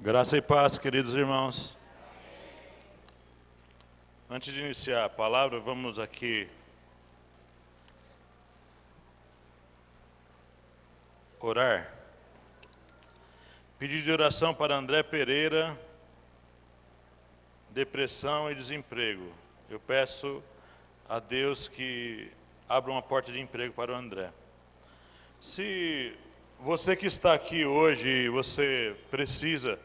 Graça e paz, queridos irmãos. Antes de iniciar a palavra, vamos aqui orar. Pedido de oração para André Pereira, depressão e desemprego. Eu peço a Deus que abra uma porta de emprego para o André. Se você que está aqui hoje, você precisa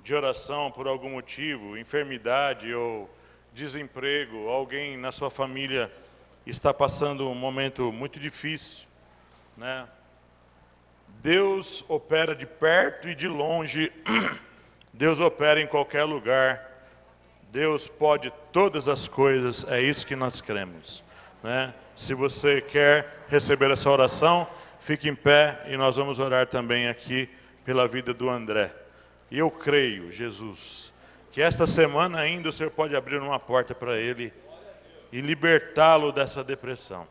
de oração por algum motivo, enfermidade ou desemprego, alguém na sua família está passando um momento muito difícil, né? Deus opera de perto e de longe, Deus opera em qualquer lugar, Deus pode todas as coisas, é isso que nós cremos, né? Se você quer receber essa oração, fique em pé e nós vamos orar também aqui pela vida do André. E eu creio, Jesus, que esta semana ainda o Senhor pode abrir uma porta para ele e libertá-lo dessa depressão.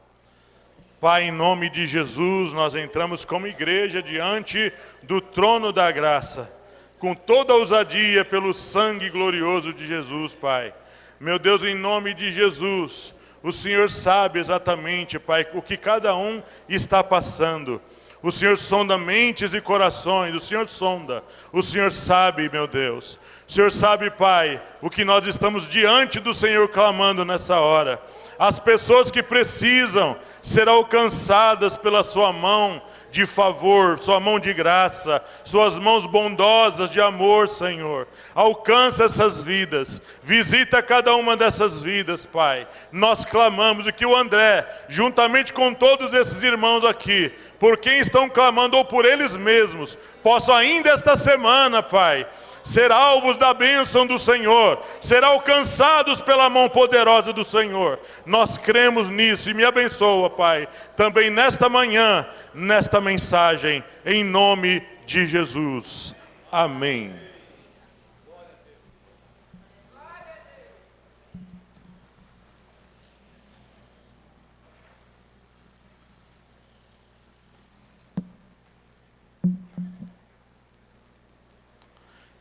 Pai, em nome de Jesus, nós entramos como igreja diante do trono da graça, com toda a ousadia pelo sangue glorioso de Jesus, Pai. Meu Deus, em nome de Jesus, o Senhor sabe exatamente, Pai, o que cada um está passando. O Senhor sonda mentes e corações, o Senhor sonda, o Senhor sabe, meu Deus. O Senhor sabe, Pai, o que nós estamos diante do Senhor clamando nessa hora. As pessoas que precisam ser alcançadas pela sua mão de favor, sua mão de graça, suas mãos bondosas de amor, Senhor. Alcança essas vidas, visita cada uma dessas vidas, Pai. Nós clamamos e que o André, juntamente com todos esses irmãos aqui, por quem estão clamando ou por eles mesmos, possam ainda esta semana, Pai, ser alvos da bênção do Senhor, ser alcançados pela mão poderosa do Senhor. Nós cremos nisso e me abençoa, Pai, também nesta manhã, nesta mensagem, em nome de Jesus. Amém.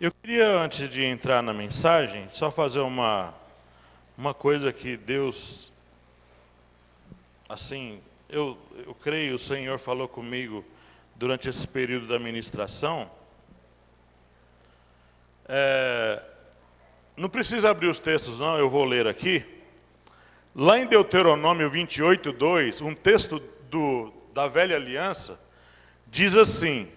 Eu queria, antes de entrar na mensagem, só fazer uma coisa que Deus, assim, eu creio, o Senhor falou comigo durante esse período da ministração. Não precisa abrir os textos não, eu vou ler aqui. Lá em Deuteronômio 28:2, um texto da velha aliança, diz assim: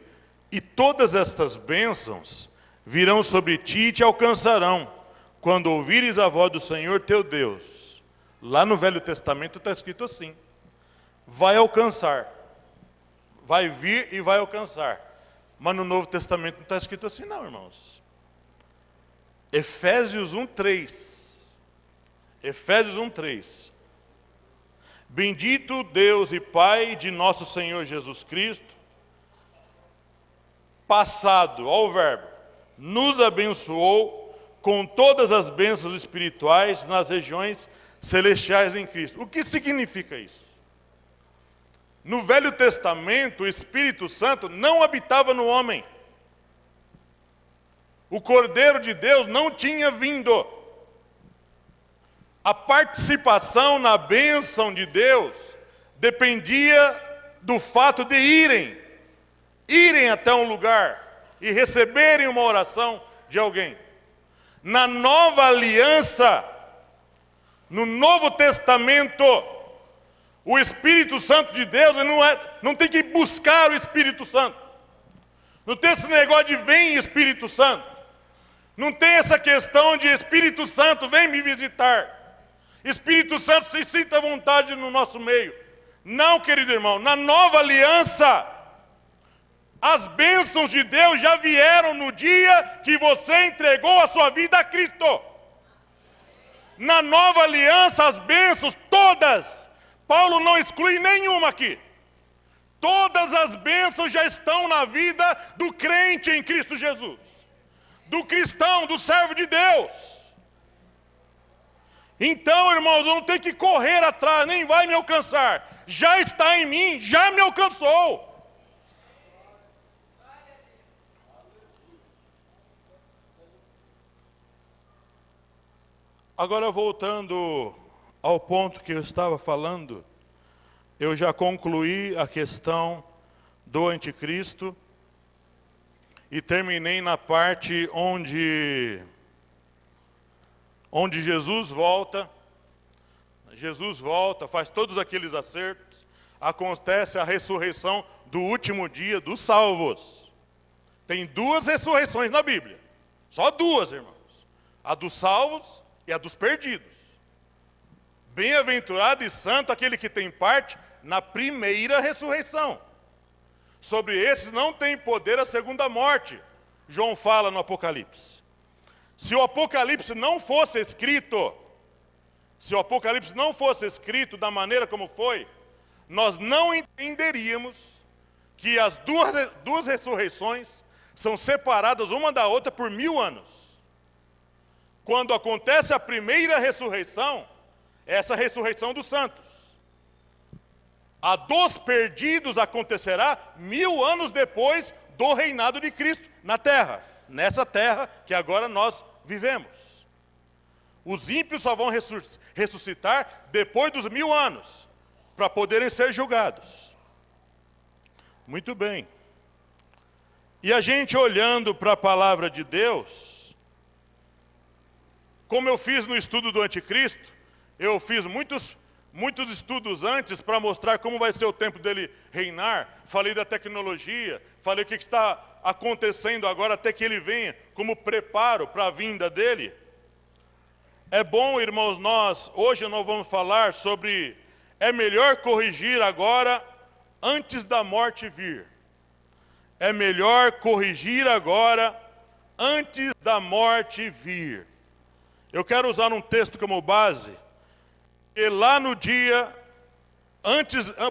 e todas estas bênçãos virão sobre ti e te alcançarão, quando ouvires a voz do Senhor teu Deus. Lá no Velho Testamento está escrito assim: vai alcançar, vai vir e vai alcançar. Mas no Novo Testamento não está escrito assim não, irmãos. Efésios 1:3. Efésios 1:3. Bendito Deus e Pai de nosso Senhor Jesus Cristo, passado, olha o verbo, nos abençoou com todas as bênçãos espirituais nas regiões celestiais em Cristo. O que significa isso? No Velho Testamento, o Espírito Santo não habitava no homem. O Cordeiro de Deus não tinha vindo. A participação na bênção de Deus dependia do fato de irem até um lugar e receberem uma oração de alguém. Na nova aliança, no Novo Testamento, o Espírito Santo de Deus não tem que buscar o Espírito Santo. Não tem esse negócio de vem Espírito Santo. Não tem essa questão de Espírito Santo, vem me visitar. Espírito Santo, se sinta à vontade no nosso meio. Não, querido irmão, na nova aliança, as bênçãos de Deus já vieram no dia que você entregou a sua vida a Cristo. Na nova aliança, as bênçãos, todas, Paulo não exclui nenhuma aqui. Todas as bênçãos já estão na vida do crente em Cristo Jesus. Do cristão, do servo de Deus. Então, irmãos, eu não tenho que correr atrás, nem vai me alcançar. Já está em mim, já me alcançou. Agora, voltando ao ponto que eu estava falando, eu já concluí a questão do anticristo e terminei na parte onde Jesus volta, faz todos aqueles acertos, acontece a ressurreição do último dia dos salvos. Tem duas ressurreições na Bíblia, só duas, irmãos, a dos salvos e a dos perdidos. Bem-aventurado e santo aquele que tem parte na primeira ressurreição. Sobre esses não tem poder a segunda morte, João fala no Apocalipse. Se o Apocalipse não fosse escrito, da maneira como foi, nós não entenderíamos que as duas ressurreições são separadas uma da outra por 1000 anos. Quando acontece a primeira ressurreição, essa ressurreição dos santos. A dos perdidos acontecerá 1000 anos depois do reinado de Cristo na terra. Nessa terra que agora nós vivemos. Os ímpios só vão ressuscitar depois dos 1000 anos, para poderem ser julgados. Muito bem. E a gente olhando para a palavra de Deus, como eu fiz no estudo do anticristo, eu fiz muitos estudos antes para mostrar como vai ser o tempo dele reinar. Falei da tecnologia, falei o que está acontecendo agora até que ele venha, como preparo para a vinda dele. É bom, irmãos, hoje nós vamos falar sobre é melhor corrigir agora antes da morte vir. É melhor corrigir agora antes da morte vir. Eu quero usar um texto como base. E lá no dia,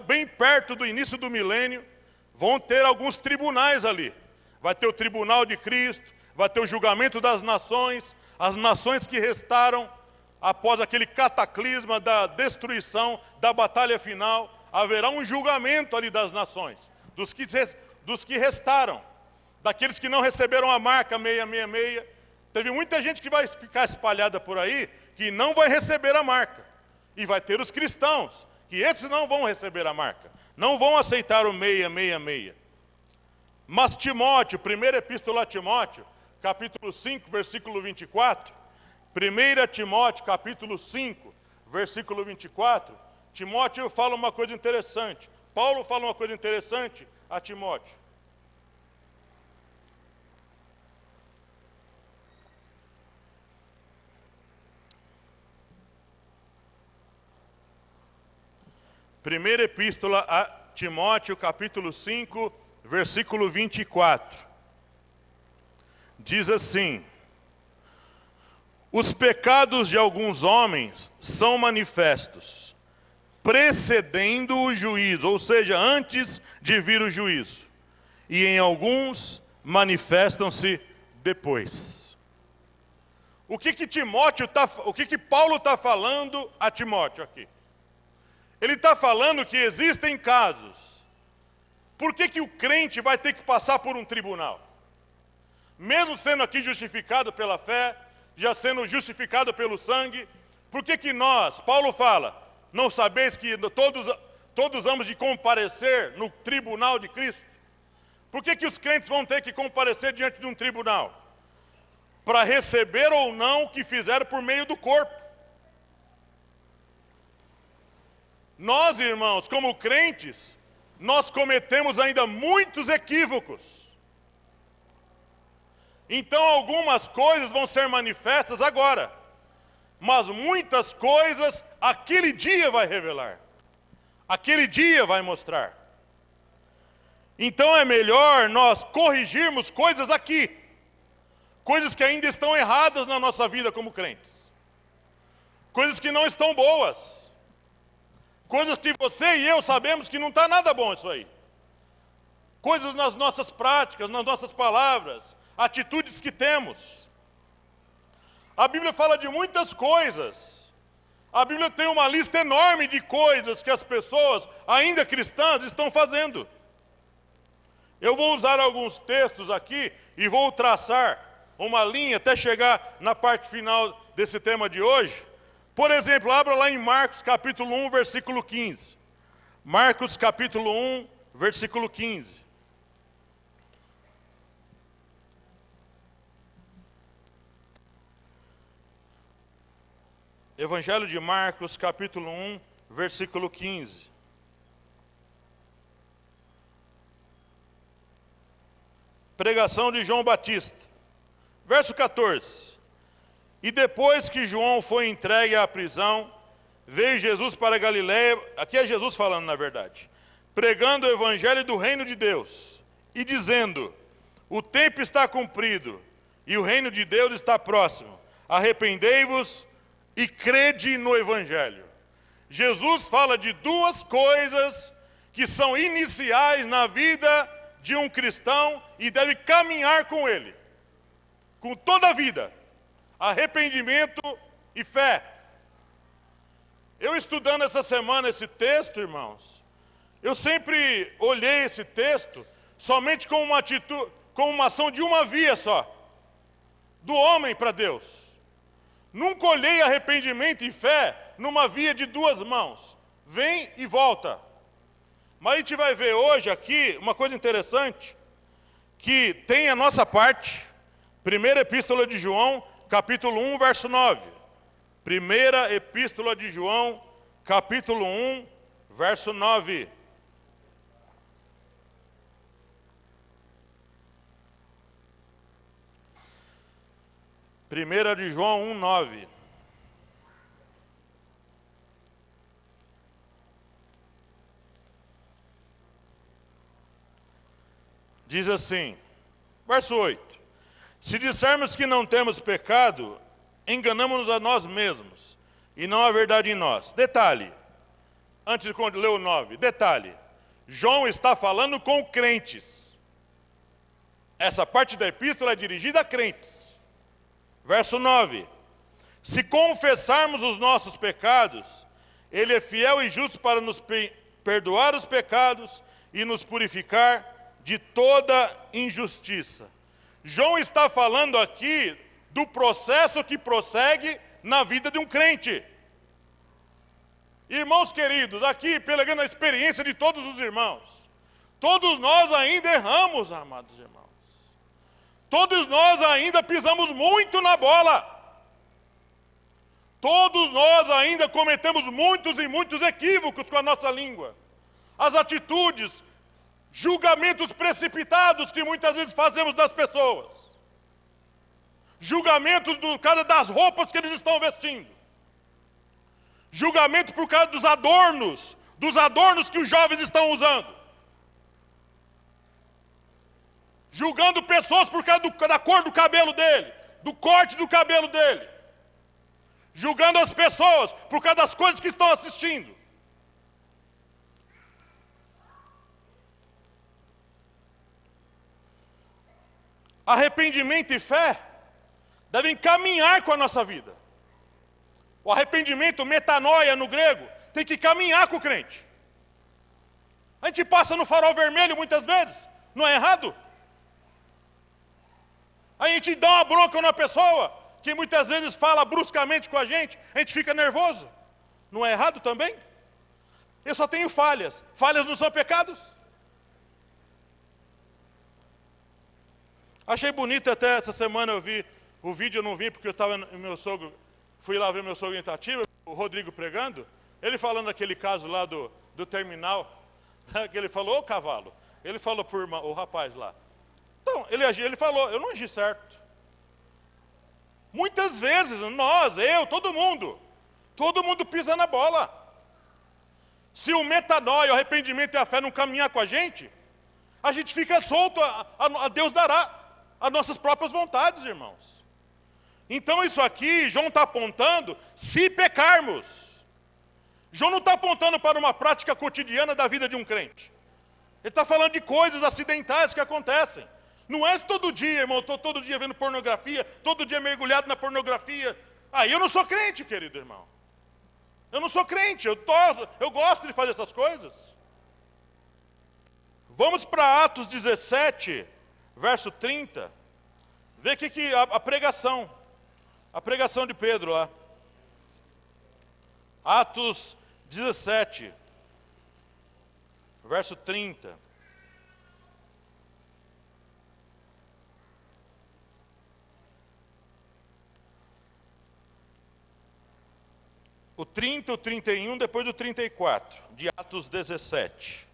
bem perto do início do milênio, vão ter alguns tribunais ali. Vai ter o tribunal de Cristo, vai ter o julgamento das nações, as nações que restaram após aquele cataclisma da destruição, da batalha final, haverá um julgamento ali das nações, dos que restaram, daqueles que não receberam a marca 666. Teve muita gente que vai ficar espalhada por aí, que não vai receber a marca. E vai ter os cristãos, que esses não vão receber a marca, não vão aceitar o 666. Mas Timóteo, primeira epístola a Timóteo, capítulo 5, versículo 24, 1 Timóteo, capítulo 5, versículo 24, Timóteo fala uma coisa interessante, Paulo fala uma coisa interessante a Timóteo. Primeira epístola a Timóteo, capítulo 5, versículo 24. Diz assim: os pecados de alguns homens são manifestos, precedendo o juízo, ou seja, antes de vir o juízo, e em alguns manifestam-se depois. O que Paulo está falando a Timóteo aqui? Ele está falando que existem casos. Por que o crente vai ter que passar por um tribunal? Mesmo sendo aqui justificado pela fé, já sendo justificado pelo sangue, por que nós, Paulo fala, não sabeis que todos hamos de comparecer no tribunal de Cristo? Por que os crentes vão ter que comparecer diante de um tribunal? Para receber ou não o que fizeram por meio do corpo. Nós, irmãos, como crentes, nós cometemos ainda muitos equívocos. Então algumas coisas vão ser manifestas agora, mas muitas coisas aquele dia vai revelar, aquele dia vai mostrar. Então é melhor nós corrigirmos coisas aqui, coisas que ainda estão erradas na nossa vida como crentes, coisas que não estão boas. Coisas que você e eu sabemos que não está nada bom isso aí. Coisas nas nossas práticas, nas nossas palavras, atitudes que temos. A Bíblia fala de muitas coisas. A Bíblia tem uma lista enorme de coisas que as pessoas, ainda cristãs, estão fazendo. Eu vou usar alguns textos aqui e vou traçar uma linha até chegar na parte final desse tema de hoje. Por exemplo, abra lá em Marcos capítulo 1, versículo 15. Marcos capítulo 1, versículo 15. Evangelho de Marcos, capítulo 1, versículo 15. Pregação de João Batista. Verso 14. E depois que João foi entregue à prisão, veio Jesus para Galiléia, aqui é Jesus falando na verdade, pregando o evangelho do reino de Deus, e dizendo, o tempo está cumprido, e o reino de Deus está próximo. Arrependei-vos e crede no evangelho. Jesus fala de duas coisas que são iniciais na vida de um cristão e deve caminhar com ele, com toda a vida: arrependimento e fé. Eu estudando essa semana esse texto, irmãos, eu sempre olhei esse texto somente como uma atitude, como uma ação de uma via só, do homem para Deus. Nunca olhei arrependimento e fé numa via de duas mãos, vem e volta. Mas a gente vai ver hoje aqui uma coisa interessante, que tem a nossa parte, primeira epístola de João, capítulo 1, verso 9. Primeira epístola de João, capítulo 1, verso 9. Primeira de João 1, 9. Diz assim, verso 8. Se dissermos que não temos pecado, enganamos-nos a nós mesmos, e não há verdade em nós. Detalhe, antes de ler o 9, detalhe, João está falando com crentes. Essa parte da epístola é dirigida a crentes. Verso 9, se confessarmos os nossos pecados, Ele é fiel e justo para nos perdoar os pecados e nos purificar de toda injustiça. João está falando aqui do processo que prossegue na vida de um crente. Irmãos queridos, aqui pegando a experiência de todos os irmãos, todos nós ainda erramos, amados irmãos. Todos nós ainda pisamos muito na bola. Todos nós ainda cometemos muitos e muitos equívocos com a nossa língua. As atitudes, julgamentos precipitados que muitas vezes fazemos das pessoas. Julgamentos por causa das roupas que eles estão vestindo. Julgamento por causa dos adornos que os jovens estão usando. Julgando pessoas por causa da cor do cabelo dele, do corte do cabelo dele. Julgando as pessoas por causa das coisas que estão assistindo. Arrependimento e fé devem caminhar com a nossa vida. O arrependimento, metanoia no grego, tem que caminhar com o crente. A gente passa no farol vermelho muitas vezes, não é errado? A gente dá uma bronca na pessoa, que muitas vezes fala bruscamente com a gente fica nervoso. Não é errado também? Eu só tenho falhas. Falhas não são pecados? Achei bonito até essa semana eu vi o vídeo, eu não vi porque eu estava no meu sogro, fui lá ver meu sogro em Itatiba, o Rodrigo pregando, ele falando daquele caso lá do terminal, que ele falou, ô cavalo, ele falou por o rapaz lá. Então, ele falou, eu não agi certo. Muitas vezes, nós, eu, todo mundo pisa na bola. Se o metanoia, o arrependimento e a fé não caminhar com a gente fica solto, a Deus dará as nossas próprias vontades, irmãos. Então isso aqui, João está apontando, se pecarmos. João não está apontando para uma prática cotidiana da vida de um crente. Ele está falando de coisas acidentais que acontecem. Não é todo dia, irmão, estou todo dia vendo pornografia, todo dia mergulhado na pornografia. Aí eu não sou crente, querido irmão. Eu não sou crente, eu gosto de fazer essas coisas. Vamos para Atos 17, verso 30. Vê que a pregação de Pedro lá. Atos 17, verso 30. O 30, o 31, depois do 34, de Atos 17.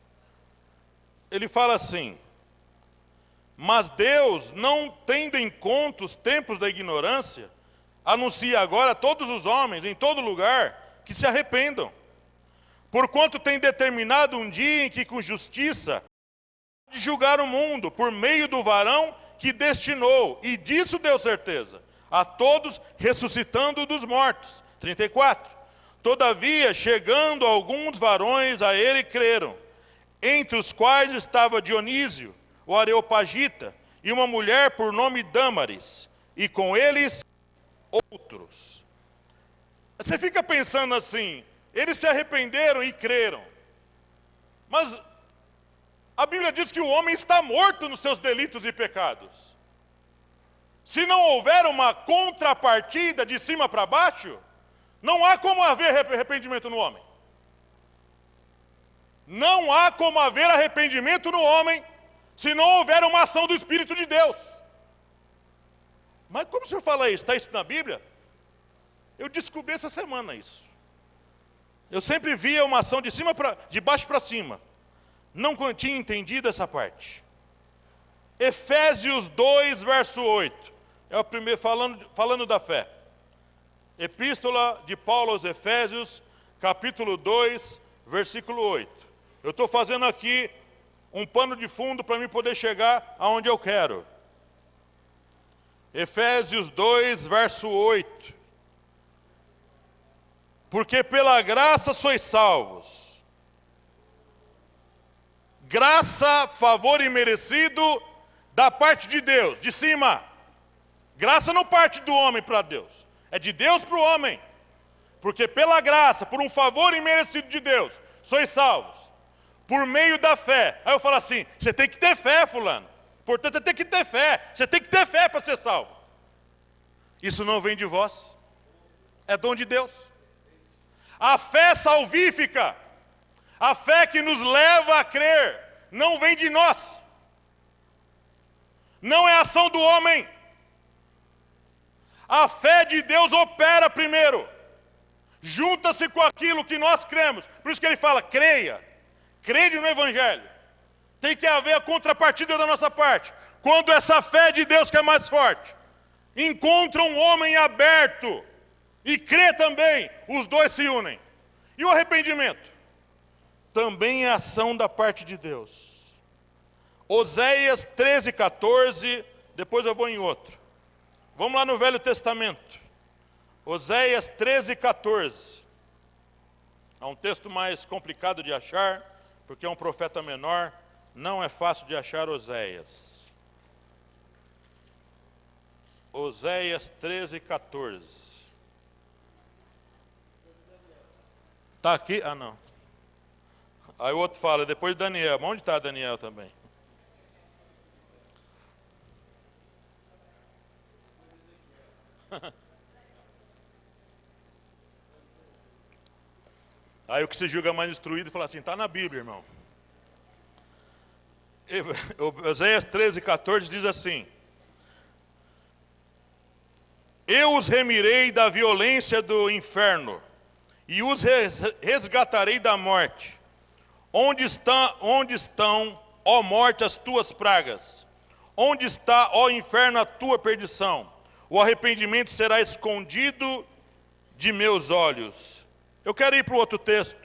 Ele fala assim: mas Deus, não tendo em conta os tempos da ignorância, anuncia agora a todos os homens, em todo lugar, que se arrependam. Porquanto tem determinado um dia em que com justiça de julgar o mundo, por meio do varão que destinou, e disso deu certeza, a todos ressuscitando dos mortos. 34. Todavia, chegando alguns varões a ele creram, entre os quais estava Dionísio, o Areopagita, e uma mulher por nome Dâmaris, e com eles outros. Você fica pensando assim, eles se arrependeram e creram. Mas a Bíblia diz que o homem está morto nos seus delitos e pecados. Se não houver uma contrapartida de cima para baixo, não há como haver arrependimento no homem. Não há como haver arrependimento no homem se não houver uma ação do Espírito de Deus. Mas como o senhor fala isso? Está isso na Bíblia? Eu descobri essa semana isso. Eu sempre via uma ação de baixo para cima. Não tinha entendido essa parte. Efésios 2, verso 8. É o primeiro falando da fé. Epístola de Paulo aos Efésios, capítulo 2, versículo 8. Eu estou fazendo aqui um pano de fundo para mim poder chegar aonde eu quero. Efésios 2, verso 8. Porque pela graça sois salvos. Graça, favor imerecido da parte de Deus, de cima. Graça não parte do homem para Deus, é de Deus para o homem. Porque pela graça, por um favor imerecido de Deus, sois salvos. Por meio da fé. Aí eu falo assim, você tem que ter fé, fulano. Portanto, você tem que ter fé. Você tem que ter fé para ser salvo. Isso não vem de vós. É dom de Deus. A fé salvífica, a fé que nos leva a crer, não vem de nós. Não é ação do homem. A fé de Deus opera primeiro. Junta-se com aquilo que nós cremos. Por isso que ele fala, creia. Crede no Evangelho. Tem que haver a contrapartida da nossa parte. Quando essa fé de Deus que é mais forte, encontra um homem aberto e crê também, os dois se unem. E o arrependimento? Também é ação da parte de Deus. Oséias 13, 14, depois eu vou em outro. Vamos lá no Velho Testamento. Oséias 13, 14. É um texto mais complicado de achar, porque é um profeta menor, não é fácil de achar Oséias. Oséias 13, 14. Está aqui? Ah, não. Aí o outro fala, depois de Daniel. Onde está Daniel também? Aí o que se julga mais instruído fala assim, está na Bíblia, irmão. Oséias 13, 14 diz assim: eu os remirei da violência do inferno, e os resgatarei da morte. Onde estão, ó morte, as tuas pragas? Onde está, ó inferno, a tua perdição? O arrependimento será escondido de meus olhos. Eu quero ir para o outro texto.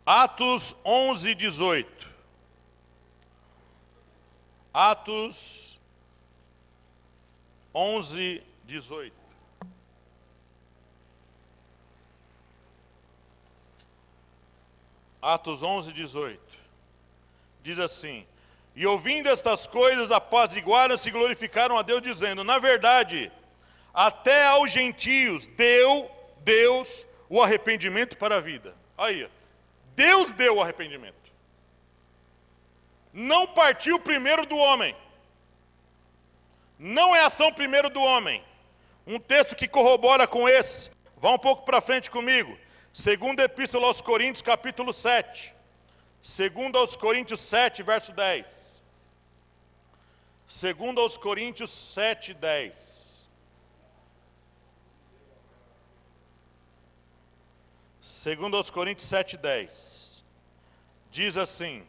Atos 11, 18. Atos 11, 18. Atos 11, 18. Diz assim: e ouvindo estas coisas, apaziguaram-se e glorificaram a Deus, dizendo, na verdade, até aos gentios deu Deus o arrependimento para a vida. Aí, Deus deu o arrependimento. Não partiu primeiro do homem. Não é ação primeiro do homem. Um texto que corrobora com esse. Vá um pouco para frente comigo. Segunda Epístola aos Coríntios, capítulo 7. Segunda aos Coríntios 7, verso 10. Segunda aos Coríntios 7, 10. Segunda aos Coríntios 7, 10. Diz assim: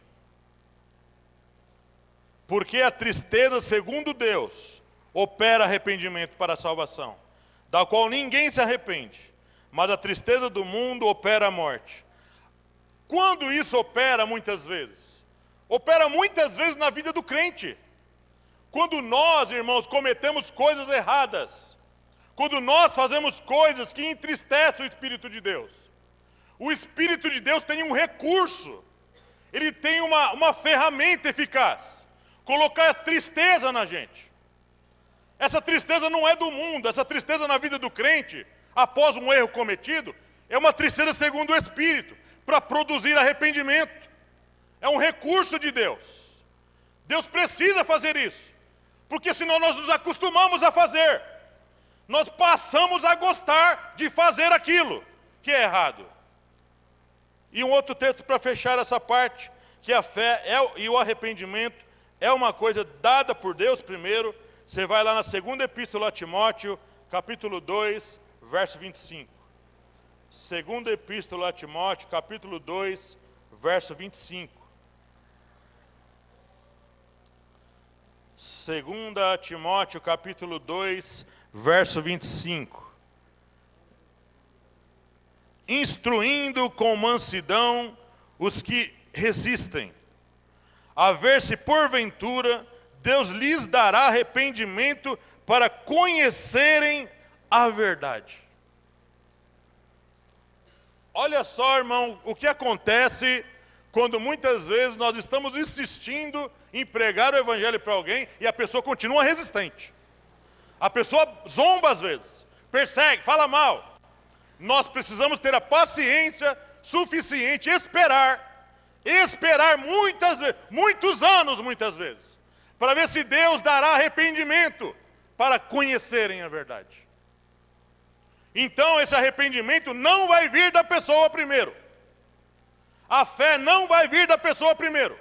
porque a tristeza, segundo Deus, opera arrependimento para a salvação, da qual ninguém se arrepende, mas a tristeza do mundo opera a morte. Quando isso opera muitas vezes? Opera muitas vezes na vida do crente. Quando nós, irmãos, cometemos coisas erradas, quando nós fazemos coisas que entristecem o Espírito de Deus, o Espírito de Deus tem um recurso, ele tem uma ferramenta eficaz, colocar tristeza na gente. Essa tristeza não é do mundo, essa tristeza na vida do crente, após um erro cometido, é uma tristeza segundo o Espírito, para produzir arrependimento. É um recurso de Deus. Deus precisa fazer isso, porque senão nós nos acostumamos a fazer. Nós passamos a gostar de fazer aquilo que é errado. E um outro texto para fechar essa parte, que a fé e o arrependimento é uma coisa dada por Deus primeiro. Você vai lá na segunda epístola a Timóteo, capítulo 2, verso 25. Segunda epístola a Timóteo, capítulo 2, verso 25. Segunda a Timóteo, capítulo 2, verso 25. Instruindo com mansidão os que resistem, a ver se porventura Deus lhes dará arrependimento para conhecerem a verdade. Olha só, irmão, o que acontece quando muitas vezes nós estamos insistindo em pregar o evangelho para alguém e a pessoa continua resistente. A pessoa zomba às vezes, persegue, fala mal. Nós precisamos ter a paciência suficiente, esperar muitas vezes, muitos anos muitas vezes, para ver se Deus dará arrependimento para conhecerem a verdade. Então esse arrependimento não vai vir da pessoa primeiro. A fé não vai vir da pessoa primeiro.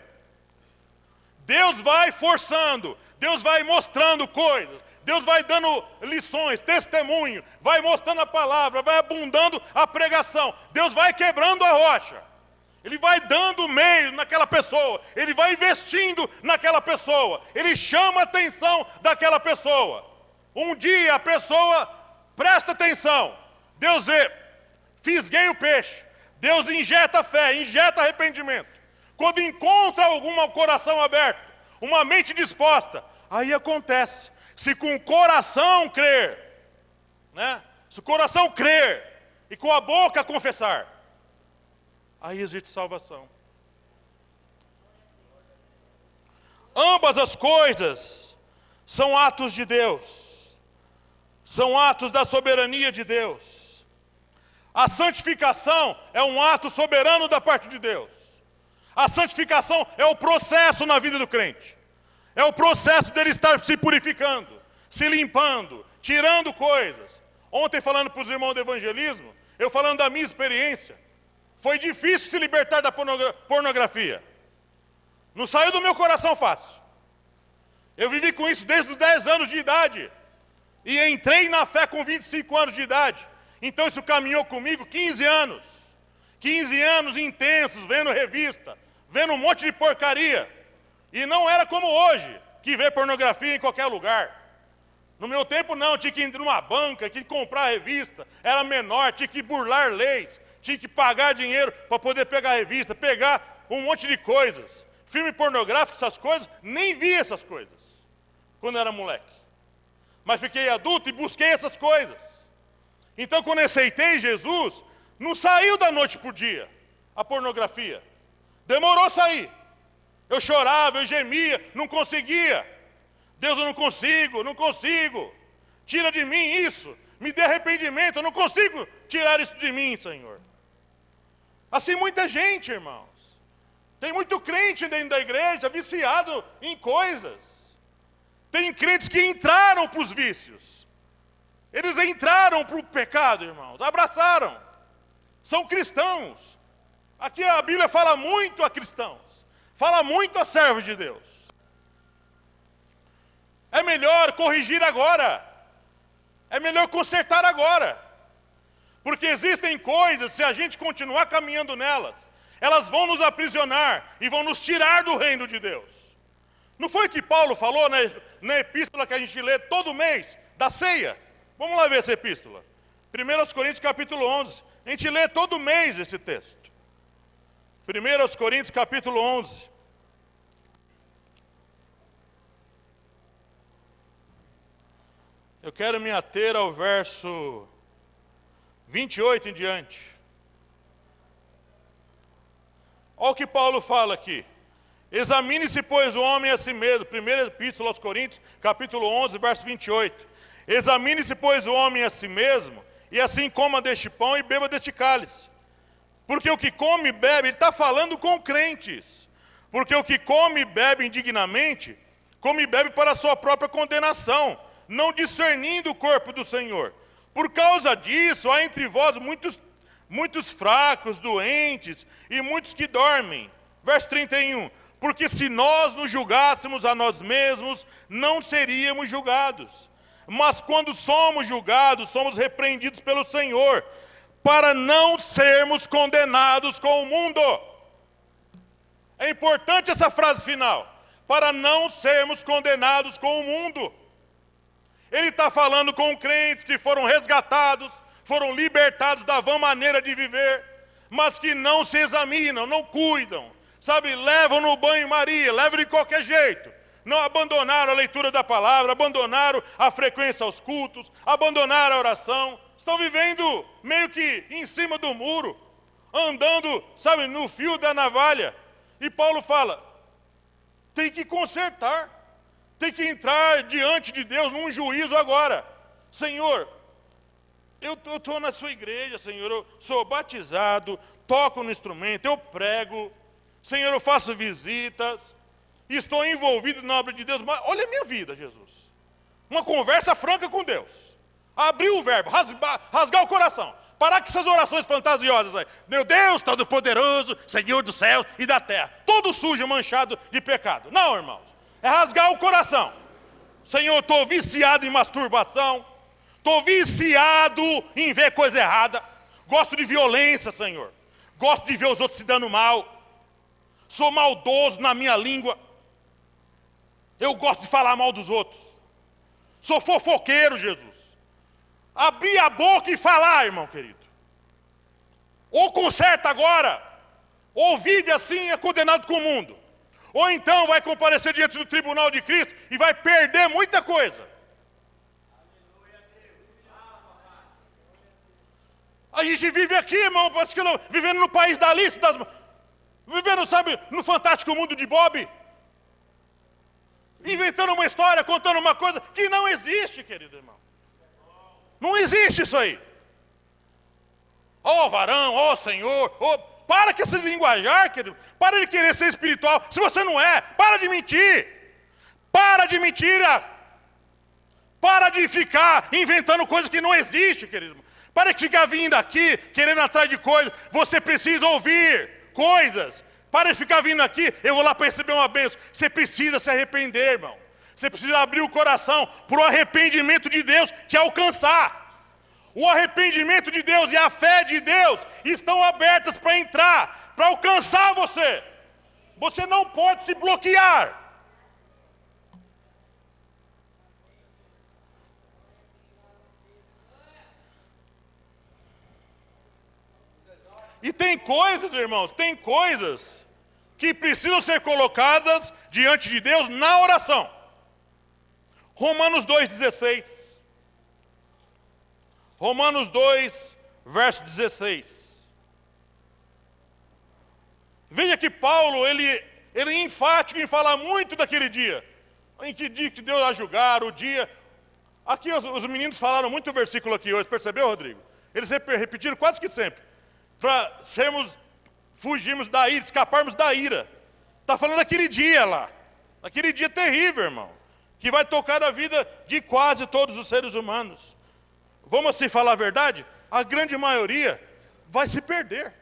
Deus vai forçando, Deus vai mostrando coisas, Deus vai dando lições, testemunho, vai mostrando a palavra, vai abundando a pregação. Deus vai quebrando a rocha. Ele vai dando meio naquela pessoa, ele vai investindo naquela pessoa, ele chama a atenção daquela pessoa. Um dia a pessoa presta atenção, Deus vê, fisguei o peixe, Deus injeta fé, injeta arrependimento. Quando encontra algum coração aberto, uma mente disposta, aí acontece. Se com o coração crer, né? Se o coração crer e com a boca confessar, aí existe salvação. Ambas as coisas são atos de Deus, são atos da soberania de Deus. A santificação é um ato soberano da parte de Deus. A santificação é o processo na vida do crente. É o processo dele estar se purificando, se limpando, tirando coisas. Ontem, falando para os irmãos do evangelismo, eu falando da minha experiência, foi difícil se libertar da pornografia. Não saiu do meu coração fácil. Eu vivi com isso desde os 10 anos de idade. E entrei na fé com 25 anos de idade. Então isso caminhou comigo 15 anos. 15 anos intensos, vendo revista, vendo um monte de porcaria. E não era como hoje, que vê pornografia em qualquer lugar. No meu tempo não, tinha que ir numa banca, tinha que comprar revista, era menor, tinha que burlar leis, tinha que pagar dinheiro para poder pegar a revista, pegar um monte de coisas. Filme pornográfico, essas coisas, nem vi essas coisas quando era moleque. Mas fiquei adulto e busquei essas coisas. Então quando eu aceitei Jesus, não saiu da noite para o dia a pornografia. Demorou a sair. Eu chorava, eu gemia, não conseguia. Deus, eu não consigo. Tira de mim isso, me dê arrependimento, eu não consigo tirar isso de mim, Senhor. Assim muita gente, irmãos. Tem muito crente dentro da igreja, viciado em coisas. Tem crentes que entraram para os vícios. Eles entraram para o pecado, irmãos, abraçaram. São cristãos. Aqui a Bíblia fala muito a cristãos, fala muito a servos de Deus. É melhor corrigir agora, é melhor consertar agora, porque existem coisas, se a gente continuar caminhando nelas, elas vão nos aprisionar e vão nos tirar do reino de Deus. Não foi o que Paulo falou na epístola que a gente lê todo mês, da ceia? Vamos lá ver essa epístola. 1 Coríntios capítulo 11. A gente lê todo mês esse texto. 1 Coríntios capítulo 11. Eu quero me ater ao verso 28 em diante. Olha o que Paulo fala aqui. Examine-se, pois, o homem a si mesmo. Primeira epístola aos Coríntios, capítulo 11, verso 28. Examine-se, pois, o homem a si mesmo, e assim coma deste pão e beba deste cálice. Porque o que come e bebe, ele está falando com crentes. Porque o que come e bebe indignamente, come e bebe para a sua própria condenação, não discernindo o corpo do Senhor. Por causa disso, há entre vós muitos fracos, doentes, e muitos que dormem. Verso 31. Porque se nós nos julgássemos a nós mesmos, não seríamos julgados. Mas quando somos julgados, somos repreendidos pelo Senhor, para não sermos condenados com o mundo. É importante essa frase final. Para não sermos condenados com o mundo. Ele está falando com crentes que foram resgatados, foram libertados da vã maneira de viver, mas que não se examinam, não cuidam, sabe, levam no banho-maria, levam de qualquer jeito. Não abandonaram a leitura da palavra, abandonaram a frequência aos cultos, abandonaram a oração. Estão vivendo meio que em cima do muro, andando, sabe, no fio da navalha. E Paulo fala, tem que consertar, tem que entrar diante de Deus num juízo agora. Senhor, eu estou na sua igreja, Senhor, eu sou batizado, toco no instrumento, eu prego, Senhor, eu faço visitas, estou envolvido na obra de Deus, mas olha a minha vida, Jesus. Uma conversa franca com Deus. Abrir o verbo, rasgar o coração. Parar com essas orações fantasiosas aí. Meu Deus Todo-Poderoso, Senhor do céu e da terra. Todo sujo, manchado de pecado. Não, irmãos. É rasgar o coração. Senhor, estou viciado em masturbação. Estou viciado em ver coisa errada. Gosto de violência, Senhor. Gosto de ver os outros se dando mal. Sou maldoso na minha língua. Eu gosto de falar mal dos outros. Sou fofoqueiro, Jesus. Abrir a boca e falar, irmão querido. Ou conserta agora, ou vive assim é condenado com o mundo. Ou então vai comparecer diante do tribunal de Cristo e vai perder muita coisa. A gente vive aqui, irmão, parece que não, vivendo no país da Alice, vivendo, sabe, no fantástico mundo de Bob. Inventando uma história, contando uma coisa que não existe, querido irmão. Não existe isso aí. Ó varão, ó Senhor, para com esse linguajar, querido. Para de querer ser espiritual. Se você não é, para de mentir. Para de mentira. Para de ficar inventando coisas que não existem, querido. Para de ficar vindo aqui, querendo atrás de coisas. Você precisa ouvir coisas. Para de ficar vindo aqui, eu vou lá para receber uma bênção. Você precisa se arrepender, irmão. Você precisa abrir o coração para o arrependimento de Deus te alcançar. O arrependimento de Deus e a fé de Deus estão abertas para entrar, para alcançar você. Você não pode se bloquear. E tem coisas, irmãos, tem coisas que precisam ser colocadas diante de Deus na oração. Romanos 2,16. Romanos 2, verso 16. Veja que Paulo, ele é enfático em falar muito daquele dia. Em que dia que Deus vai julgar, o dia. Aqui os meninos falaram muito o versículo aqui hoje, percebeu, Rodrigo? Eles repetiram quase que sempre. Para fugirmos da ira, escaparmos da ira. Está falando daquele dia lá. Aquele dia terrível, irmão. que vai tocar a vida de quase todos os seres humanos. Vamos assim falar a verdade? A grande maioria vai se perder.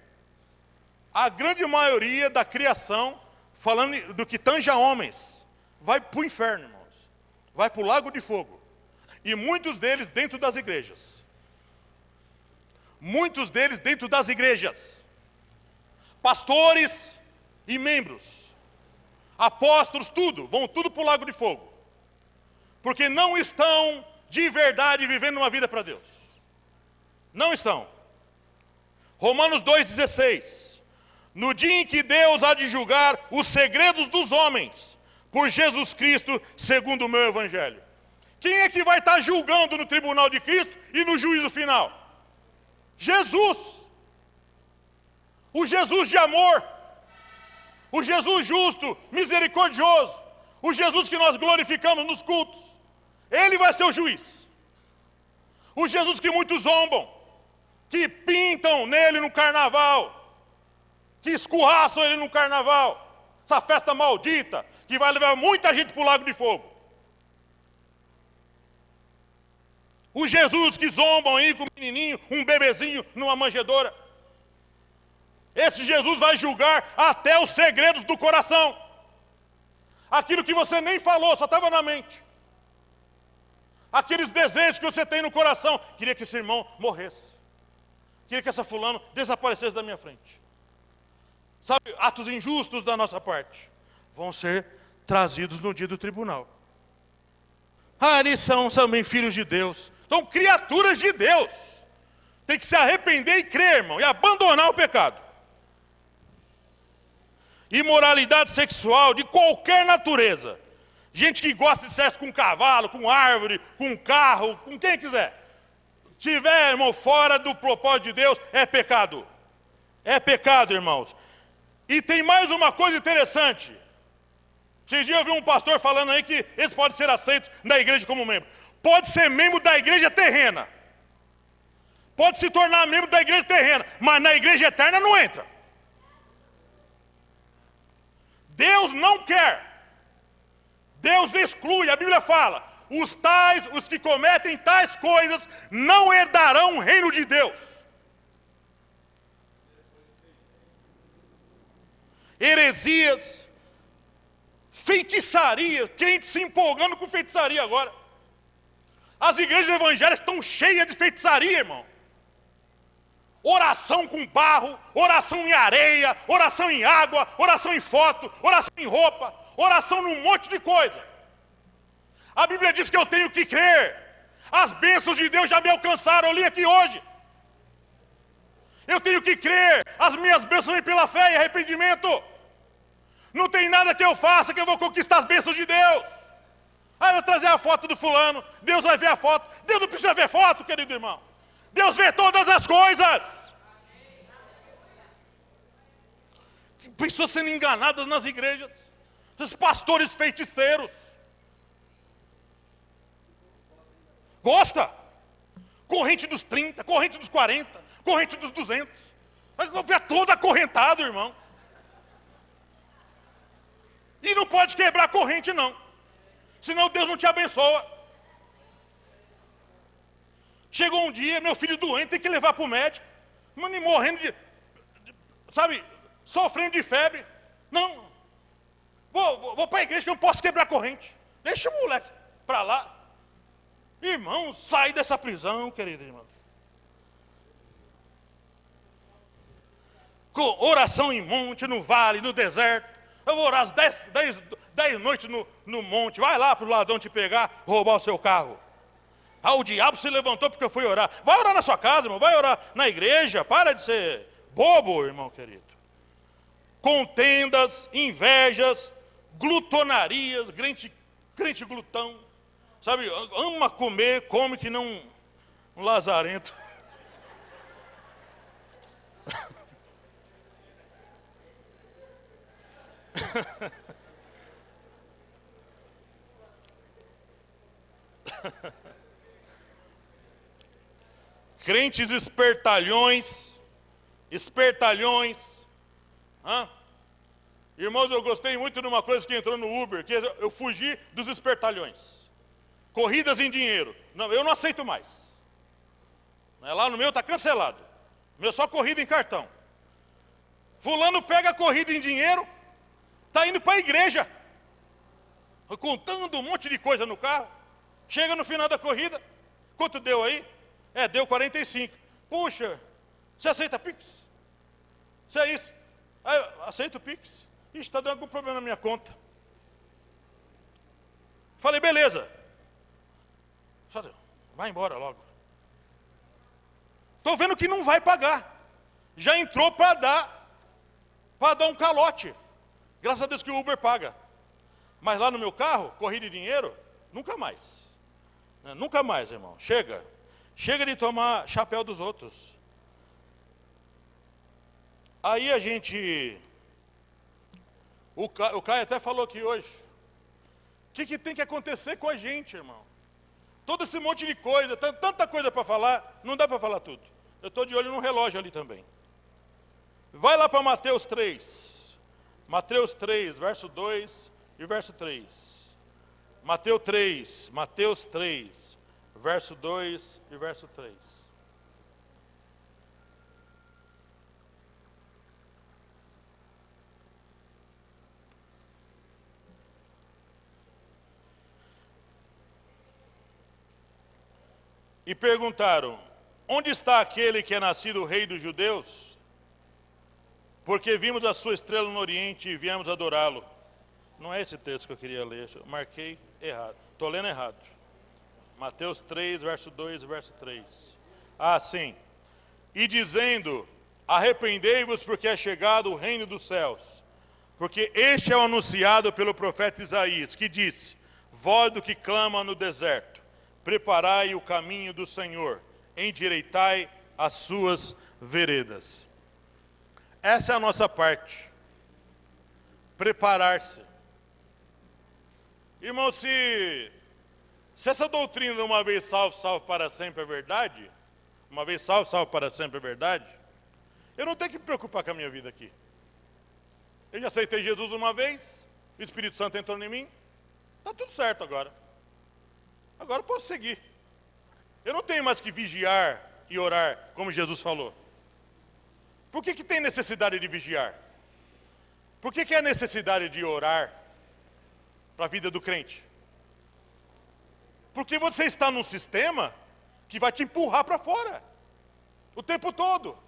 A grande maioria da criação, falando do que tange a homens, vai para o inferno, irmãos. Vai para o lago de fogo. E muitos deles dentro das igrejas. Muitos deles dentro das igrejas. Pastores e membros. Apóstolos, vão tudo para o lago de fogo. Porque não estão de verdade vivendo uma vida para Deus. Não estão. Romanos 2,16. No dia em que Deus há de julgar os segredos dos homens, por Jesus Cristo, segundo o meu evangelho. Quem é que vai estar julgando no tribunal de Cristo e no juízo final? Jesus. O Jesus de amor. O Jesus justo, misericordioso. O Jesus que nós glorificamos nos cultos. Ele vai ser o juiz. O Jesus que muitos zombam, que pintam nele no carnaval, que escorraçam ele no carnaval, essa festa maldita, que vai levar muita gente para o lago de fogo. O Jesus que zombam aí com um menininho, um bebezinho numa manjedoura. Esse Jesus vai julgar até os segredos do coração. Aquilo que você nem falou, só estava na mente. Aqueles desejos que você tem no coração. Queria que esse irmão morresse. Queria que essa fulano desaparecesse da minha frente. Sabe, atos injustos da nossa parte vão ser trazidos no dia do tribunal. Eles são também filhos de Deus. São criaturas de Deus. Tem que se arrepender e crer, irmão, e abandonar o pecado. Imoralidade sexual de qualquer natureza. Gente que gosta de sexo com cavalo, com árvore, com carro, com quem quiser. Tiver, irmão, fora do propósito de Deus, é pecado. É pecado, irmãos. E tem mais uma coisa interessante. Esses dias eu vi um pastor falando aí que eles podem ser aceitos na igreja como membro. Pode ser membro da igreja terrena. Pode se tornar membro da igreja terrena. Mas na igreja eterna não entra. Deus não quer. Deus exclui, a Bíblia fala, os que cometem tais coisas não herdarão o reino de Deus. Heresias, feitiçaria, crente se empolgando com feitiçaria agora. As igrejas evangélicas estão cheias de feitiçaria, irmão. Oração com barro, oração em areia, oração em água, oração em foto, oração em roupa, oração num monte de coisa. A Bíblia diz que eu tenho que crer. As bênçãos de Deus já me alcançaram, eu li aqui hoje. Eu tenho que crer, as minhas bênçãos vêm pela fé e arrependimento. Não tem nada que eu faça que eu vou conquistar as bênçãos de Deus. Eu vou trazer a foto do fulano, Deus vai ver a foto. Deus não precisa ver foto, querido irmão. Deus vê todas as coisas. Pessoas sendo enganadas nas igrejas. Esses pastores feiticeiros. Gosta? Corrente dos 30, corrente dos 40, corrente dos 200. É todo acorrentado, irmão. E não pode quebrar a corrente, não. Senão Deus não te abençoa. Chegou um dia, meu filho doente, tem que levar para o médico. Morrendo sabe, sofrendo de febre. Não, vou para a igreja que eu não posso quebrar a corrente. Deixa o moleque para lá. Irmão, sai dessa prisão, querido irmão. Com oração em monte, no vale, no deserto. Eu vou orar as 10 noites no monte. Vai lá para o ladrão te pegar, roubar o seu carro. O diabo se levantou porque eu fui orar. Vai orar na sua casa, irmão. Vai orar na igreja. Para de ser bobo, irmão querido. Contendas, invejas, glutonarias, crente glutão. Sabe, ama comer, come que não um lazarento. Crentes espertalhões, Irmãos, eu gostei muito de uma coisa que entrou no Uber, que eu fugi dos espertalhões. Corridas em dinheiro. Não, eu não aceito mais. Lá no meu está cancelado. Meu só corrida em cartão. Fulano pega a corrida em dinheiro, está indo para a igreja. Contando um monte de coisa no carro. Chega no final da corrida. Quanto deu aí? Deu 45. Puxa, você aceita Pix? Você é isso? Eu aceito Pix. Ixi, está dando algum problema na minha conta. Falei, beleza. Vai embora logo. Estou vendo que não vai pagar. Já entrou para dar um calote. Graças a Deus que o Uber paga. Mas lá no meu carro, corrida de dinheiro, nunca mais. Nunca mais, irmão. Chega. Chega de tomar chapéu dos outros. Aí a gente... O Caio até falou aqui hoje. O que tem que acontecer com a gente, irmão? Todo esse monte de coisa, tanta coisa para falar, não dá para falar tudo. Eu estou de olho no relógio ali também. Vai lá para Mateus 3. Mateus 3, verso 2 e verso 3. Mateus 3, verso 2 e verso 3. E perguntaram, onde está aquele que é nascido rei dos judeus? Porque vimos a sua estrela no Oriente e viemos adorá-lo. Não é esse texto que eu queria ler, eu marquei errado. Estou lendo errado. Mateus 3, verso 2 e verso 3. Ah, sim. E dizendo, arrependei-vos porque é chegado o reino dos céus. Porque este é o anunciado pelo profeta Isaías, que disse, voz do que clama no deserto, preparai o caminho do Senhor, endireitai as suas veredas. Essa é a nossa parte. Preparar-se. Irmão, se essa doutrina de uma vez salvo, salvo para sempre é verdade, uma vez salvo, salvo para sempre é verdade, eu não tenho que me preocupar com a minha vida aqui. Eu já aceitei Jesus uma vez, o Espírito Santo entrou em mim, está tudo certo agora. Agora eu posso seguir. Eu não tenho mais que vigiar e orar, como Jesus falou. Por que tem necessidade de vigiar? Por que é necessidade de orar para a vida do crente? Porque você está num sistema que vai te empurrar para fora. O tempo todo.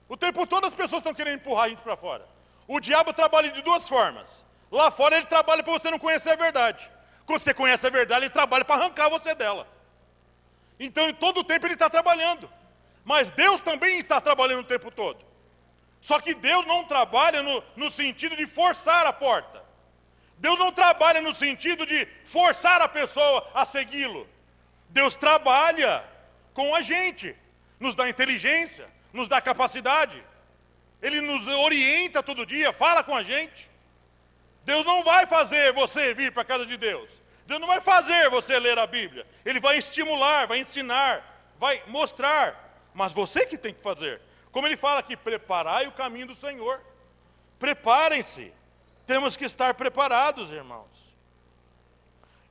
O tempo todo as pessoas estão querendo empurrar a gente para fora. O diabo trabalha de duas formas. Lá fora ele trabalha para você não conhecer a verdade. Quando você conhece a verdade, ele trabalha para arrancar você dela. Então, em todo o tempo ele está trabalhando. Mas Deus também está trabalhando o tempo todo. Só que Deus não trabalha no sentido de forçar a porta. Deus não trabalha no sentido de forçar a pessoa a segui-lo. Deus trabalha com a gente. Nos dá inteligência, nos dá capacidade. Ele nos orienta todo dia, fala com a gente. Deus não vai fazer você vir para a casa de Deus. Deus não vai fazer você ler a Bíblia. Ele vai estimular, vai ensinar, vai mostrar. Mas você que tem que fazer. Como ele fala aqui, preparai o caminho do Senhor. Preparem-se. Temos que estar preparados, irmãos.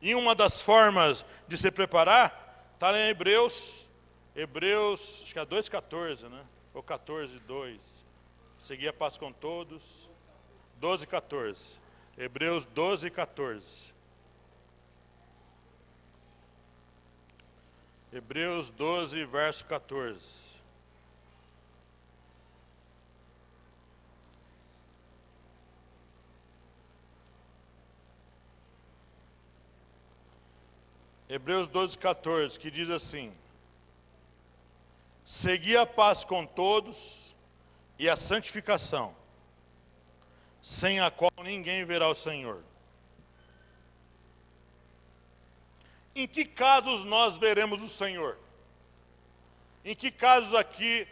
E uma das formas de se preparar, está em Hebreus, acho que é 2,14, né? Ou 14,2. Seguir a paz com todos. 12,14. Hebreus 12,14. Hebreus 12, verso 14. Hebreus 12, 14, que diz assim: segui a paz com todos e a santificação, sem a qual ninguém verá o Senhor. Em que casos nós veremos o Senhor? Em que casos aqui,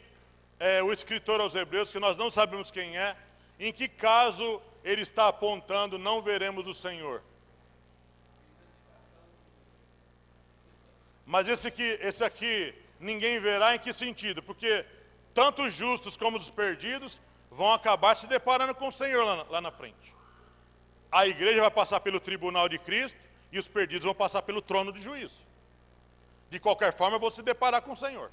o escritor aos Hebreus, que nós não sabemos quem é, em que caso ele está apontando, não veremos o Senhor? Mas esse aqui, ninguém verá em que sentido? Porque tanto os justos como os perdidos vão acabar se deparando com o Senhor lá na frente. A igreja vai passar pelo tribunal de Cristo e os perdidos vão passar pelo trono de juízo. De qualquer forma, vão se deparar com o Senhor.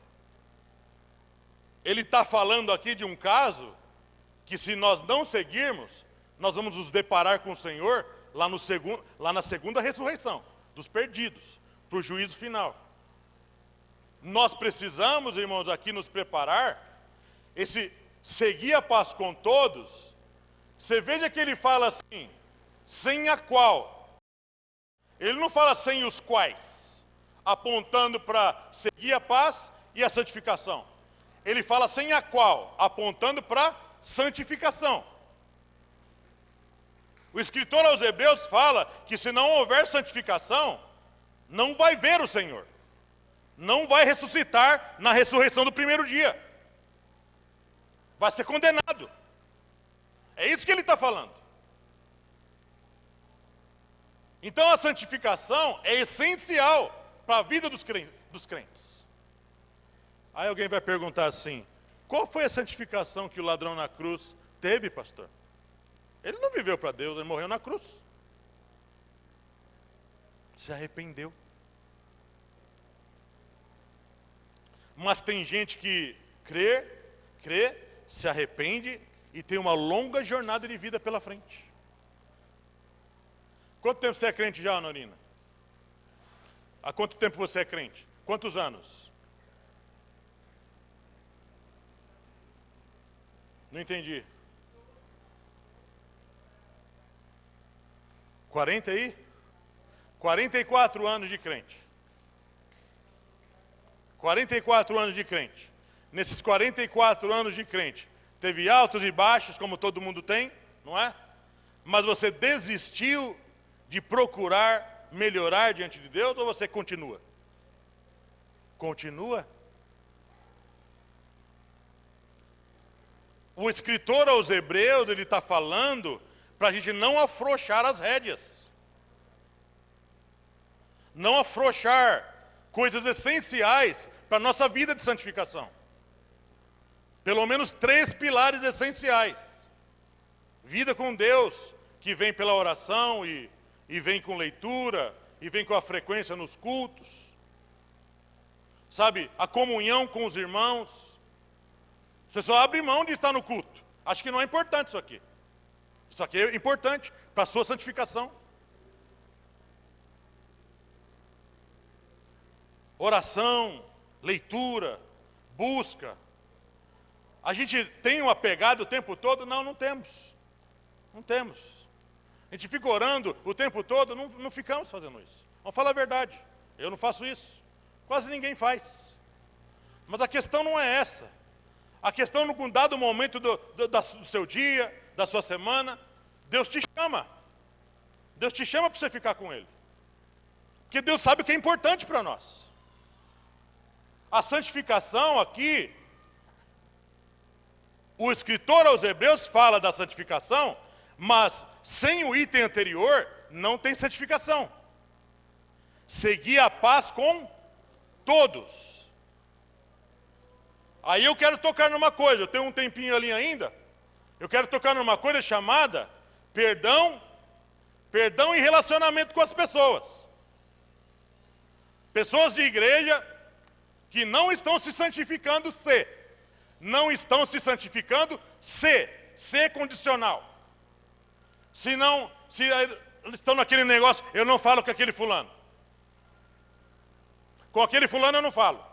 Ele está falando aqui de um caso que, se nós não seguirmos, nós vamos nos deparar com o Senhor lá na segunda ressurreição dos perdidos, para o juízo final. Nós precisamos, irmãos, aqui nos preparar, esse seguir a paz com todos. Você veja que ele fala assim, sem a qual. Ele não fala sem os quais, apontando para seguir a paz e a santificação. Ele fala sem a qual, apontando para santificação. O escritor aos Hebreus fala que se não houver santificação, não vai ver o Senhor. Não vai ressuscitar na ressurreição do primeiro dia. Vai ser condenado. É isso que ele está falando. Então a santificação é essencial para a vida dos crentes. Aí alguém vai perguntar assim, qual foi a santificação que o ladrão na cruz teve, pastor? Ele não viveu para Deus, ele morreu na cruz. Se arrependeu. Mas tem gente que crê, se arrepende e tem uma longa jornada de vida pela frente. Quanto tempo você é crente já, Norina? Há quanto tempo você é crente? Quantos anos? Não entendi. 40 aí? 44 anos de crente. 44 anos de crente. Nesses 44 anos de crente, teve altos e baixos, como todo mundo tem, não é? Mas você desistiu de procurar melhorar diante de Deus, ou você continua? Continua. O escritor aos Hebreus, ele está falando para a gente não afrouxar as rédeas. Não afrouxar coisas essenciais para a nossa vida de santificação. Pelo menos 3 pilares essenciais. Vida com Deus, que vem pela oração e vem com leitura, e vem com a frequência nos cultos. Sabe, a comunhão com os irmãos. Você só abre mão de estar no culto. Acho que não é importante isso aqui. Isso aqui é importante para a sua santificação. Oração, leitura, busca. A gente tem uma pegada o tempo todo? Não, não temos. Não temos. A gente fica orando o tempo todo, não ficamos fazendo isso. Vamos falar a verdade. Eu não faço isso. Quase ninguém faz. Mas a questão não é essa. A questão, num dado momento do seu dia, da sua semana, Deus te chama. Deus te chama para você ficar com Ele. Porque Deus sabe o que é importante para nós. A santificação aqui, o escritor aos Hebreus fala da santificação, mas sem o item anterior, não tem santificação. Seguir a paz com todos. Aí eu quero tocar numa coisa, eu tenho um tempinho ali ainda, eu quero tocar numa coisa chamada perdão e relacionamento com as pessoas. Pessoas de igreja que não estão se santificando não estão se santificando ser condicional. Se estão naquele negócio, eu não falo com aquele fulano. Com aquele fulano eu não falo.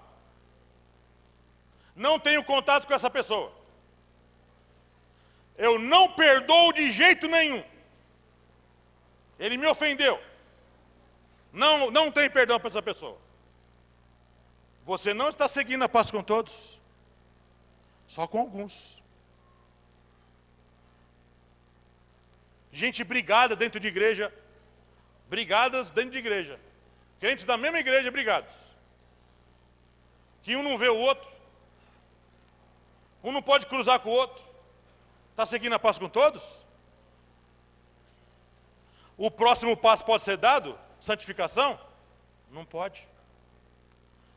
Não tenho contato com essa pessoa. Eu não perdoo de jeito nenhum. Ele me ofendeu. Não tem perdão para essa pessoa. Você não está seguindo a paz com todos. Só com alguns. Gente brigada dentro de igreja. Brigadas dentro de igreja. Crentes da mesma igreja brigados. Que um não vê o outro. Um não pode cruzar com o outro. Está seguindo a paz com todos? O próximo passo pode ser dado? Santificação? Não pode.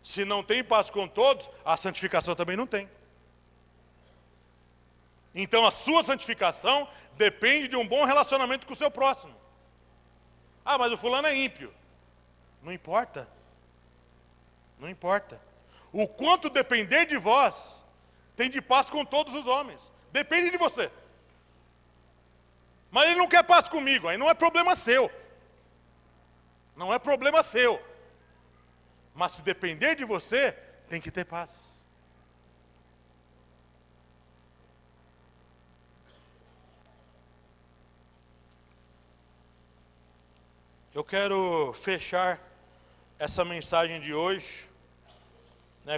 Se não tem paz com todos, a santificação também não tem. Então a sua santificação depende de um bom relacionamento com o seu próximo. Ah, mas o fulano é ímpio. Não importa. Não importa. O quanto depender de vós, tem de paz com todos os homens. Depende de você. Mas ele não quer paz comigo, aí não é problema seu. Não é problema seu. Mas se depender de você, tem que ter paz. Eu quero fechar essa mensagem de hoje,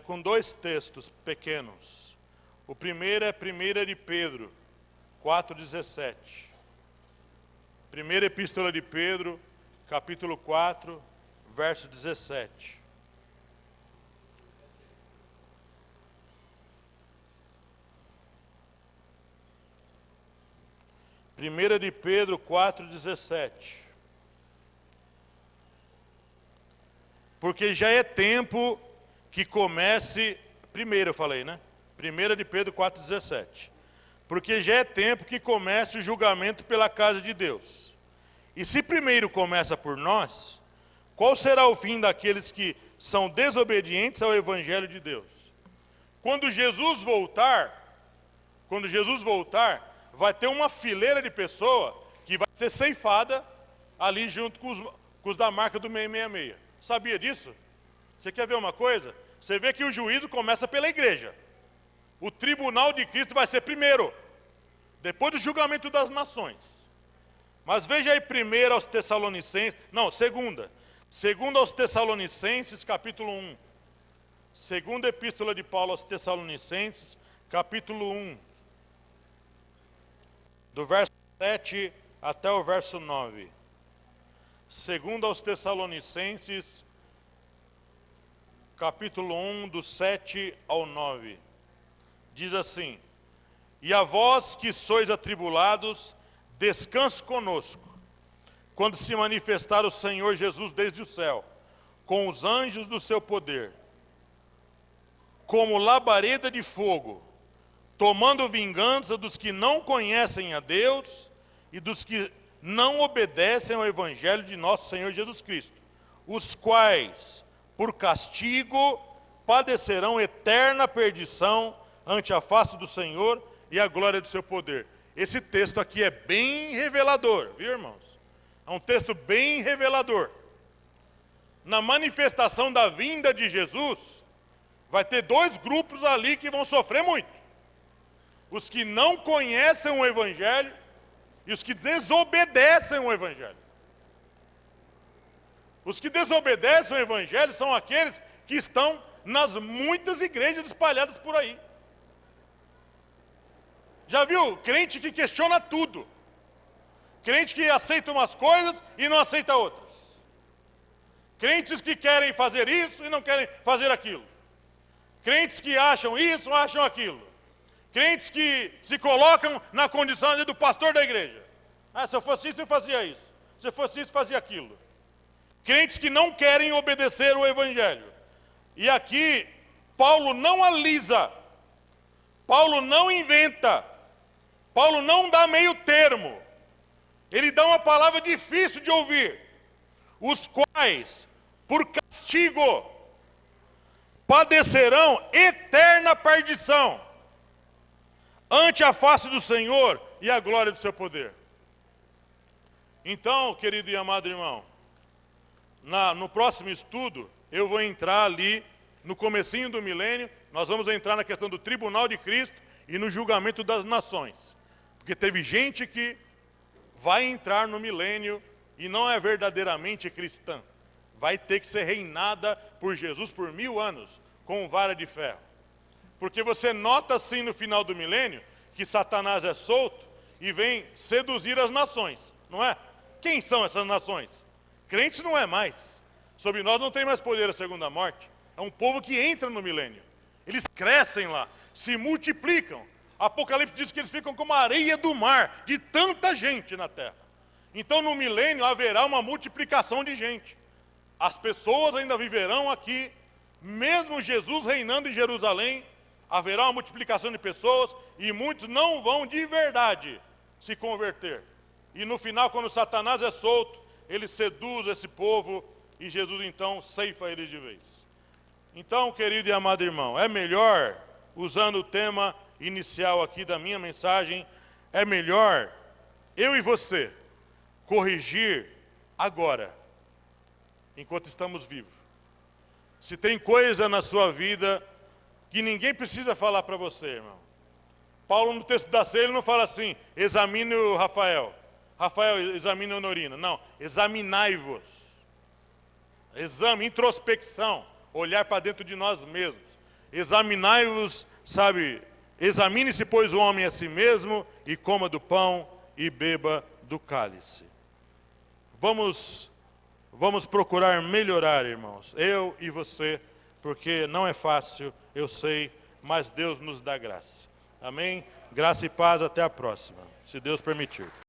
com dois textos pequenos. O primeiro é 1 de Pedro 4,17. Primeira Epístola de Pedro, capítulo 4, verso 17. Primeira de Pedro 4,17. Porque já é tempo que comece... Primeiro eu falei, né? 1 de Pedro 4,17. Porque já é tempo que comece o julgamento pela casa de Deus. E se primeiro começa por nós, qual será o fim daqueles que são desobedientes ao Evangelho de Deus? Quando Jesus voltar, vai ter uma fileira de pessoa que vai ser ceifada ali junto com os da marca do 666. Sabia disso? Você quer ver uma coisa? Você vê que o juízo começa pela igreja. O tribunal de Cristo vai ser primeiro, depois do julgamento das nações. Mas veja aí primeiro aos Tessalonicenses, segunda aos Tessalonicenses, capítulo 1. Segunda epístola de Paulo aos Tessalonicenses, capítulo 1. Do verso 7 até o verso 9. Segundo aos Tessalonicenses, capítulo 1, do 7 ao 9. Diz assim: E a vós que sois atribulados, descanse conosco, quando se manifestar o Senhor Jesus desde o céu, com os anjos do seu poder, como labareda de fogo, tomando vingança dos que não conhecem a Deus e dos que não obedecem ao Evangelho de nosso Senhor Jesus Cristo, os quais, por castigo, padecerão eterna perdição ante a face do Senhor e a glória do seu poder. Esse texto aqui é bem revelador, viu, irmãos? É um texto bem revelador. Na manifestação da vinda de Jesus, vai ter dois grupos ali que vão sofrer muito. Os que não conhecem o Evangelho e os que desobedecem o Evangelho. Os que desobedecem o Evangelho são aqueles que estão nas muitas igrejas espalhadas por aí. Já viu? Crente que questiona tudo. Crente que aceita umas coisas e não aceita outras. Crentes que querem fazer isso e não querem fazer aquilo. Crentes que acham isso, acham aquilo. Crentes que se colocam na condição do pastor da igreja. Ah, se eu fosse isso, eu fazia isso. Se eu fosse isso, fazia aquilo. Crentes que não querem obedecer o Evangelho. E aqui, Paulo não alisa. Paulo não inventa. Paulo não dá meio termo. Ele dá uma palavra difícil de ouvir. Os quais, por castigo, padecerão eterna perdição ante a face do Senhor e a glória do seu poder. Então, querido e amado irmão, no próximo estudo, eu vou entrar ali no comecinho do milênio, nós vamos entrar na questão do tribunal de Cristo e no julgamento das nações. Porque teve gente que vai entrar no milênio e não é verdadeiramente cristã. Vai ter que ser reinada por Jesus por 1000 anos, com vara de ferro. Porque você nota assim no final do milênio, que Satanás é solto e vem seduzir as nações, não é? Quem são essas nações? Crentes não é mais. Sobre nós não tem mais poder a segunda morte. É um povo que entra no milênio. Eles crescem lá, se multiplicam. Apocalipse diz que eles ficam como a areia do mar, de tanta gente na terra. Então no milênio haverá uma multiplicação de gente. As pessoas ainda viverão aqui, mesmo Jesus reinando em Jerusalém, haverá uma multiplicação de pessoas e muitos não vão de verdade se converter. E no final, quando Satanás é solto, ele seduz esse povo e Jesus então ceifa eles de vez. Então, querido e amado irmão, é melhor, usando o tema inicial aqui da minha mensagem, é melhor eu e você corrigir agora, enquanto estamos vivos. Se tem coisa na sua vida que ninguém precisa falar para você, irmão. Paulo, no texto da ceia, ele não fala assim, examine o Rafael. Rafael, examine a Honorina. Não, examinai-vos. Exame, introspecção, olhar para dentro de nós mesmos. Examinai-vos, sabe, examine-se, pois, o homem a si mesmo, e coma do pão e beba do cálice. Vamos procurar melhorar, irmãos, eu e você, porque não é fácil, eu sei, mas Deus nos dá graça. Amém? Graça e paz, até a próxima, se Deus permitir.